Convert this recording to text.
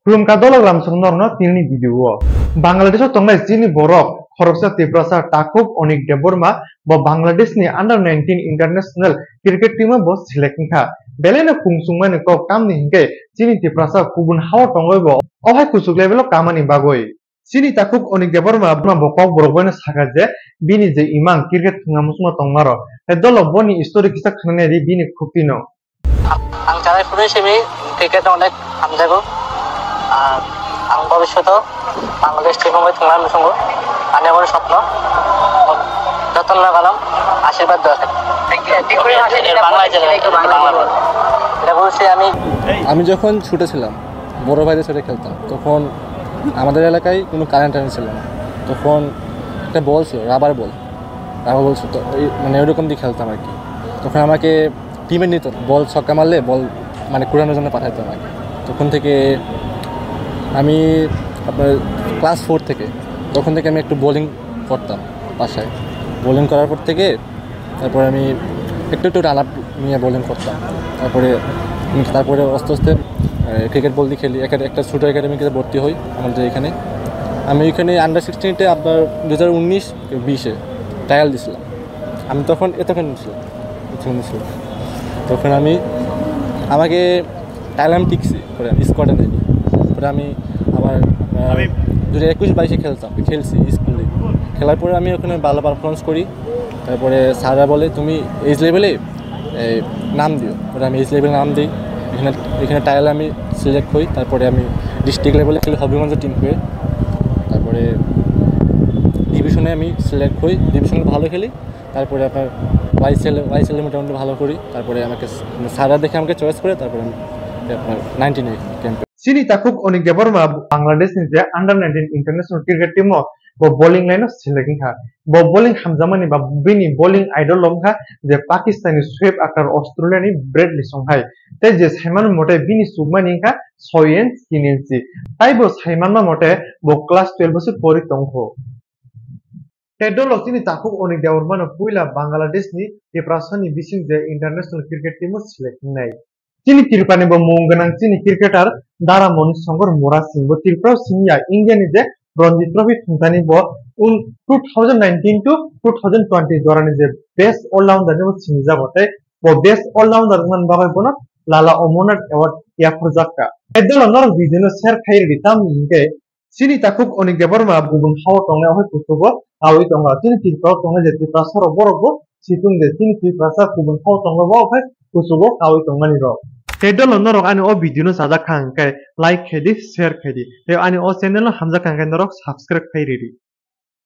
Rumka dolog ramsung norno tini video. Bangladesh tongnai sini borok Khoroksa Tiprasa Takub Onik Deborma bo Bangladesh ni under 19 international cricket team bo selecting kha. Belena kungsungma ne ko kam ni hingke sini Tiprasa kubun hawa tongoi bo ohai kusuk level kamani bagoi. Sini Takub Onik Deborma bo kok borokbone sakaje bini je imang cricket ngamusma tongmaro. Dolo boni story kisa khanane di bini kupino. Ang janai pune simi cricket onek hamjago. Ang ভবিষ্যতে Bangladesh team হয়ে তোমরা মিশঙ্গ আনে আমার স্বপ্ন যতন লাগালাম আশীর্বাদ দেওয়া আমি যখন ছোটো ছিলাম বড় ভাইদের সাথে খেলতাম তখন আমাদের এলাকায় কোনো কারেন্ট ছিল না তখন একটা বল ছিল রাবার বল ছিল তো মানে ওইরকম দিয়ে খেলতাম আর কি তখন আমাকে টিমে নিত বল ছক্কা মারলে বল মানে কুড়ানোর জন্য পাঠাতো আমাকে তখন থেকে আমি আপনার ক্লাস 4 থেকে তখন থেকে আমি একটু বোলিং করতাম বাসায় বোলিং করার পর থেকে তারপরে আমি একটু রান আপ নিয়ে বোলিং করতাম তারপরে আস্তে আস্তে ক্রিকেট বল দিয়ে খেলি একটা ছোটো একাডেমিতে ভর্তি হই আমাদের এখানে আমি এখানে আন্ডার 16-তে আপনার 2019-20 ট্রায়াল দিয়েছিলাম আমি তখন এতক্ষণ ছিলাম তখন আমাকে ট্রায়াল আমি টিকছি করে স্কোয়াডে নেই আমি আমার 2021-22 খেলছি স্কুলে খেলার পরে আমি ওখানে ভালো পারফরমেন্স করি তারপরে স্যাররা বলে তুমি এজ লেভেলে নাম দিও ওটা আমি এজ লেভেলে নাম দিই এখানে ট্রায়ালে আমি সিলেক্ট হই তারপরে আমি ডিস্ট্রিক্ট লেভেলে খেলি হবিগঞ্জের টিম হয়ে তারপরে ডিভিশনে আমি সিলেক্ট হই ডিভিশনে ভালো খেলি তারপরে আপনার ওয়াইসেলে মোটামুটি ভালো করি তারপরে আমাকে স্যাররা দেখে আমাকে চয়েস করে তারপরে আমি আপনার 19 ক্যাম্পে Sini Takub Onik Deborma Bangladesh ni je under 19 international cricket team bo bowling line selecting kha bo bowling hamjamani ba bini bowling idol lom kha je Pakistani Shoaib Akhtar Australia ni Bradley Songhai te je Saiman mote bini submani kha 6 inch 3 inch tai bo Saiman ma mote bo class 12 bose pori tongho te dolo sini Takub Onik Deborma no puila Bangladesh ni Tiprasani bising je international cricket team selecting nai Sini Tirpani bo mungganang sini cricketer Dara Monish Songor Mora Singh bo Tirpra Singya India ni je Ranji Trophy thungtani bo 2019 to 2020 jorani je best all rounder ni bo sinija bote bo best all rounder man bagai bono Lala Omonat Award ya projecta edolo nor video no share khair ditam inge sini Takub Onik Deborma gubun hawa tonga hoi kustubo awi tonga sini Tirpra tonga je Tirpra soro borobo situng de sini Tirpra sa gubun hawa tonga bo hoi kustubo awi tonga ni ro Tedolo norok ani o video no sajak khang kai like khedi share khedi te ani o channel no hamja khang kai norok subscribe khai riri